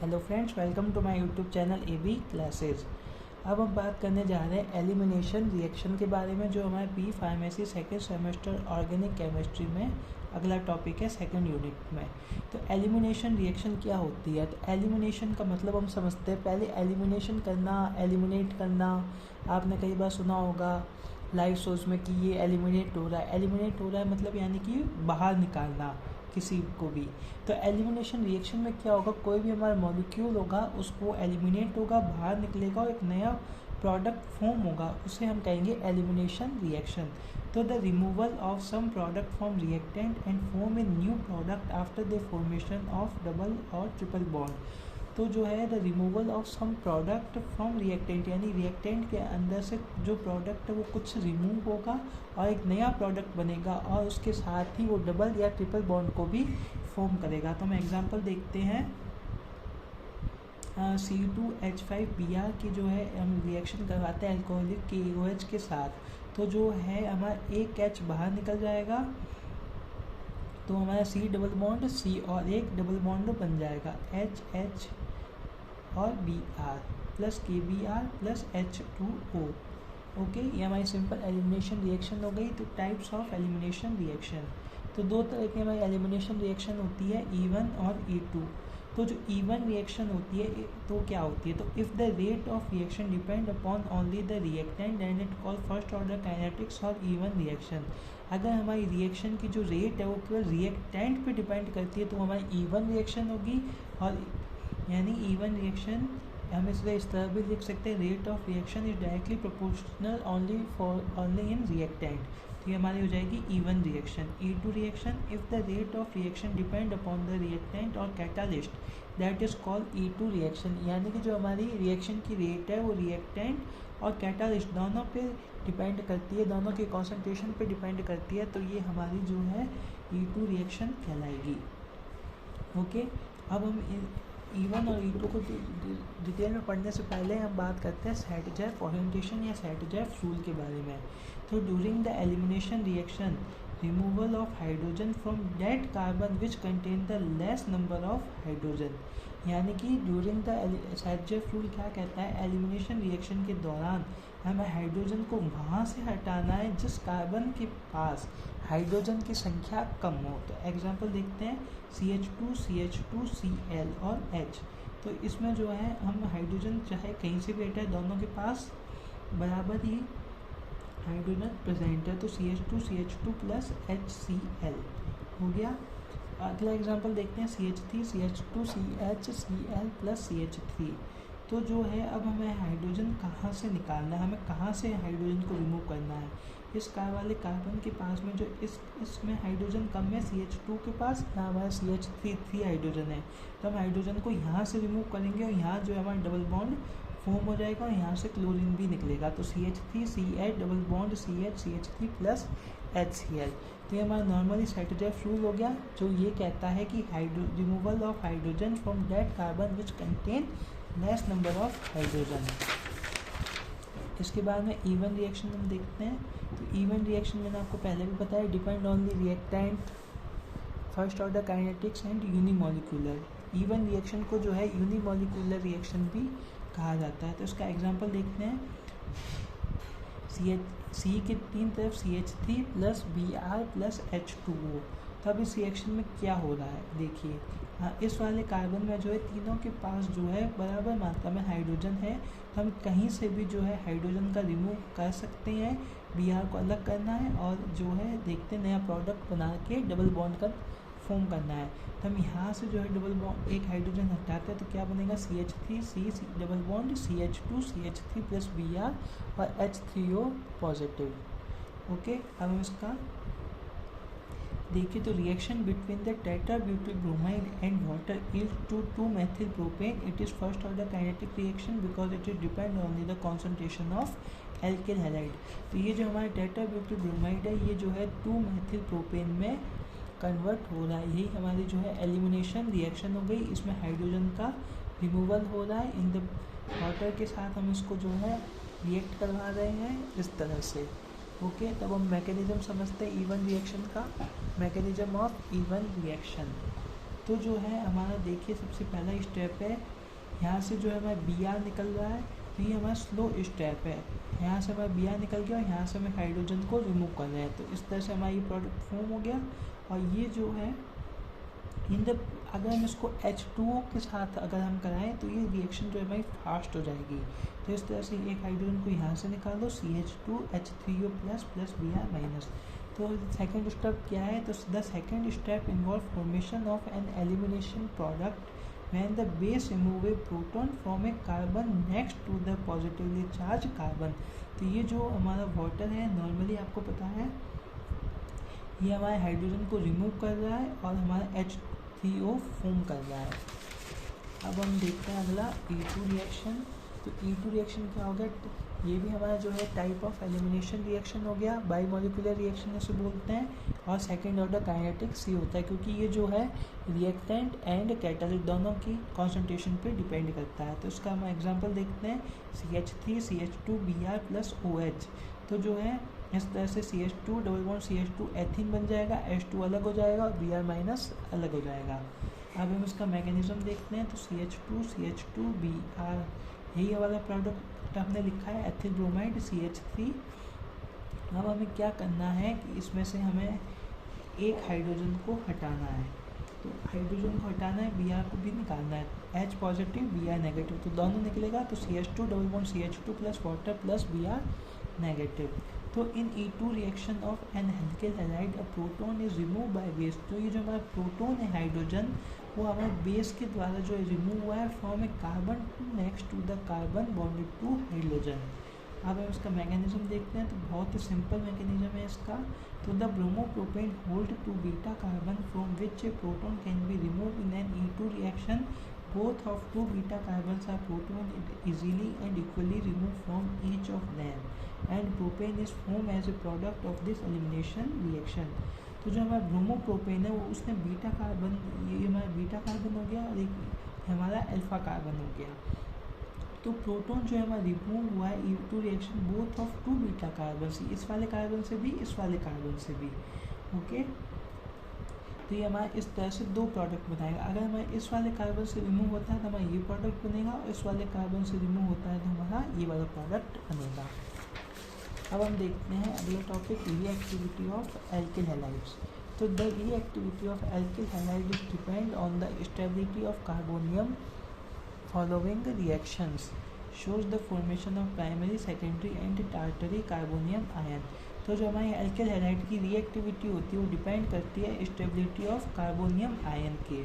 Hello friends, welcome to my YouTube channel AB classes. अब हम बात करने जा रहे हैं एलिमिनेशन रिएक्शन के बारे में, जो हमारे B pharmacy second semester organic chemistry में अगला टॉपिक है सेकंड यूनिट में। तो एलिमिनेशन रिएक्शन क्या होती है? तो एलिमिनेशन का मतलब हम समझते हैं। पहले एलिमिनेशन करना, एलिमिनेट करना, आपने कई बार सुना होगा लाइव सोर्स में कि ये एलिमिनेट हो रहा है। एलिमिनेट हो रहा है मतलब यानी कि बाहर निकालना किसी को भी। तो एलिमिनेशन रिएक्शन में क्या होगा, कोई भी हमारा मॉलिक्यूल होगा उसको एलिमिनेट होगा, बाहर निकलेगा और एक नया प्रोडक्ट फॉर्म होगा, उसे हम कहेंगे एलिमिनेशन रिएक्शन। तो the removal of some product from reactant and form a new product after the formation of double और ट्रिपल बॉन्ड। तो जो है the removal of some product from reactant, यानी रिएक्टेंट के अंदर से जो प्रोडक्ट है वो कुछ रिमूव होगा और एक नया प्रोडक्ट बनेगा और उसके साथ ही वो डबल या ट्रिपल बॉन्ड को भी फॉर्म करेगा। तो हम एग्जांपल देखते हैं C2H5Br की जो है हम रिएक्शन करवाते हैं अल्कोहलिक KOH के साथ। तो जो है हमारा एक H बाहर निकल जाएगा, तो हमारा C डबल बॉन्ड C और एक डबल बॉन्ड बन जाएगा HH और Br plus KBr plus H2O। Okay, ये हमारी सिंपल एलिमिनेशन रिएक्शन हो गई। तो टाइप्स ऑफ एलिमिनेशन रिएक्शन, तो दो तरह की हमारी एलिमिनेशन रिएक्शन होती है, E1 और E2। तो जो E1 रिएक्शन होती है तो क्या होती है, तो if the rate of reaction depend upon only the reactant then it call first order kinetics और E1 रिएक्शन। अगर हमारी रिएक्शन की जो रेट है वो केवल रिएक्टेंट पे डिपेंड करती है तो हमारी E1 रिएक्शन होगी। और यानी E1 रिएक्शन हम इस तरह भी लिख सकते हैं, rate of reaction is directly proportional only in reactant. तो ये हमारी हो जाएगी E1 reaction. E2 reaction, if the rate of reaction depend upon the reactant और catalyst that is called E2 reaction. यानी कि जो हमारी रिएक्शन की रेट है वो रिएक्टेंट और कैटालिस्ट दोनों पे डिपेंड करती है, दोनों के कॉन्सेंट्रेशन पे डिपेंड करती है। तो ये हमारी जो है E2 रिएक्शन कहलाएगी। ओके, अब हम E1 और E2 को डिटेल में पढ़ने से पहले हम बात करते हैं सैटजेफ ओरिएंटेशन या सैटजेफ रूल के बारे में। तो during the elimination reaction, removal of hydrogen from dead carbon which contain the less number of hydrogen. यानी कि ड्यूरिंग द सैटजेफ रूल क्या कहता है, एलिमिनेशन रिएक्शन के दौरान हमें हाइड्रोजन को वहाँ से हटाना है जिस कार्बन के पास हाइड्रोजन की संख्या कम हो। तो एग्जांपल देखते हैं CH2, CH2, Cl और H। तो इसमें जो है हम हाइड्रोजन चाहे कहीं से भी हटाए, दोनों के पास बराबर ही हाइड्रोजन प्रेजेंट है। तो CH2 CH2 प्लस HCl हो गया। अगला एग्जांपल देखते हैं CH3 CH2 CH Cl plus CH3। तो जो है अब हमें हाइड्रोजन कहाँ से निकालना है, हमें कहाँ से हाइड्रोजन को रिमूव करना है। इस वाले कार्बन के पास में जो इसमें हाइड्रोजन कम है CH2 के पास, यहाँ हमारा CH3 हाइड्रोजन है। तो हम हाइड्रोजन को यहाँ से रिमूव करेंगे और यहाँ जो है हमारा डबल बॉन्ड फॉर्म हो जाएगा और यहाँ से क्लोरीन भी निकलेगा। तो CH3 CH double bond CH3 plus HCl। तो ये हमारा नॉर्मली सैटजेफ रूल हो गया, जो ये कहता है कि removal of hydrogen from dead carbon which contain less number of hydrogen. इसके बाद में E1 रिएक्शन हम देखते हैं। तो E1 रिएक्शन मैंने आपको पहले भी बताया, depend on the reactant, first order kinetics and unimolecular. E1 reaction को जो है यूनिमोलिकुलर रिएक्शन भी कहा जाता है। तो इसका एग्जांपल देखते हैं, C के तीन तरफ CH3 plus Br plus H2O। तो अब इस रिएक्शन में क्या हो रहा है देखिए, हाँ, इस वाले कार्बन में जो है तीनों के पास जो है बराबर मात्रा में हाइड्रोजन है। तो हम कहीं से भी जो है हाइड्रोजन का रिमूव कर सकते हैं, Br को अलग करना है और जो है देखते नया प्रोडक्ट बना के डबल बॉन्ड का फॉर्म करना है। तो हम यहाँ से जो है डबल बॉन्ड एक हाइड्रोजन हटाते हैं तो क्या बनेगा, CH3 C double bond CH2 CH3 plus Br और H3O पॉजिटिव। ओके, अब हम इसका देखिए तो reaction between the tetrabutyl and water is to 2-methyl propane। It is first order kinetic reaction because it is depend only the concentration of alkyl halide. तो ये जो हमारे टेट्राब्यूटाइल है ये जो है 2-methyl propane में कन्वर्ट हो रहा है। यही हमारी जो है एलिमिनेशन रिएक्शन हो गई। इसमें हाइड्रोजन का रिमूवल हो रहा है इन द वाटर के साथ, हम इसको जो है रिएक्ट करवा रहे हैं इस तरह से। ओके, तब हम मैकेनिज्म समझते हैं E1 रिएक्शन का, मैकेनिज्म ऑफ E1 रिएक्शन। तो जो है हमारा देखिए सबसे पहला स्टेप है, यहाँ से जो है हमारा Br निकल रहा है, तो ये हमारा स्लो स्टेप है। यहाँ से हमारा Br निकल गया और यहाँ से हमें हाइड्रोजन को रिमूव कर रहे हैं, तो इस तरह से हमारा ये प्रोडक्ट फॉर्म हो गया। और ये जो है अगर हम इसको H2O के साथ अगर हम कराएं तो ये रिएक्शन जो है हमारी फास्ट हो जाएगी। तो इस तरह से एक हाइड्रोजन को यहाँ से निकालो, CH2 H3O plus Br minus. तो सेकेंड स्टेप क्या है, तो the second step involve formation of an elimination product when the base remove a proton from a carbon next to the positively charged carbon। तो ये जो हमारा water है normally आपको पता है ये हमारे हाइड्रोजन को रिमूव कर रहा है और हमारा H3O फॉर्म कर रहा है। अब हम देखते हैं अगला E2 रिएक्शन। तो E2 रिएक्शन क्या हो गया, ये भी हमारा जो है टाइप ऑफ एलिमिनेशन रिएक्शन हो गया, बाईमोलिकुलर रिएक्शन इसे बोलते हैं, और सेकेंड ऑर्डर काइनेटिक सी होता है, क्योंकि ये जो है रिएक्टेंट एंड कैटलिस्ट दोनों की कॉन्सेंट्रेशन पे डिपेंड करता है। तो इसका हम एग्जांपल देखते हैं, CH3 CH2 Br plus OH। तो जो है इस तरह से CH2 double bond CH2 ethene बन जाएगा, H2 अलग हो जाएगा और Br माइनस अलग हो जाएगा। अब हम इसका मैकेनिज्म देखते हैं, तो CH2 Br यही वाला प्रोडक्ट हमने लिखा है, एथिल ब्रोमाइड CH3। अब हमें क्या करना है कि इसमें से हमें एक हाइड्रोजन को हटाना है, तो हाइड्रोजन को हटाना है, Br को भी निकालना है, H पॉजिटिव Br नेगेटिव, तो दोनों निकलेगा, तो CH2 double bond CH2 plus water plus Br negative. तो in E2 reaction of an alkyl halide a proton is remove by base. तो ये जो हमारा प्रोटॉन है हाइड्रोजन वो हमारे बेस के द्वारा जो रिमूव हुआ है from a carbon next to the carbon bonded to hydrogen. अब हम इसका मैकेनिज्म देखते हैं, तो बहुत ही सिंपल मैकेनिज्म है इसका। तो the bromopropane hold to beta carbon from which a proton can be remove in an E2 reaction. Both of two beta carbons are proton easily and equally removed from each of them, and propane is formed as a product of this elimination reaction। तो जो हमारा bromopropane है वो उसने beta carbon, ये हमारा beta carbon हो गया और एक हमारा अल्फा कार्बन हो गया। तो प्रोटॉन जो है हमारा रिमूव हुआ है E2 reaction both of two beta carbon, इस वाले कार्बन से भी इस वाले कार्बन से भी। ओके, तो ये हमारा इस तरह से दो प्रोडक्ट बनाएगा। अगर हमारे इस वाले कार्बन से रिमूव होता है तो हमारा ये प्रोडक्ट बनेगा, और इस वाले कार्बन से रिमूव होता है तो हमारा ये वाला प्रोडक्ट बनेगा। अब हम देखते हैं अगला topic, reactivity of alkyl halides. तो the reactivity of alkyl halide is depend on the stability of carbonium following reactions shows the formation of primary secondary and tertiary carbonium ion. तो जो हमारी एल्किल हैलाइड की reactivity होती है वो depend करती है स्टेबिलिटी ऑफ कार्बोनियम आयन के।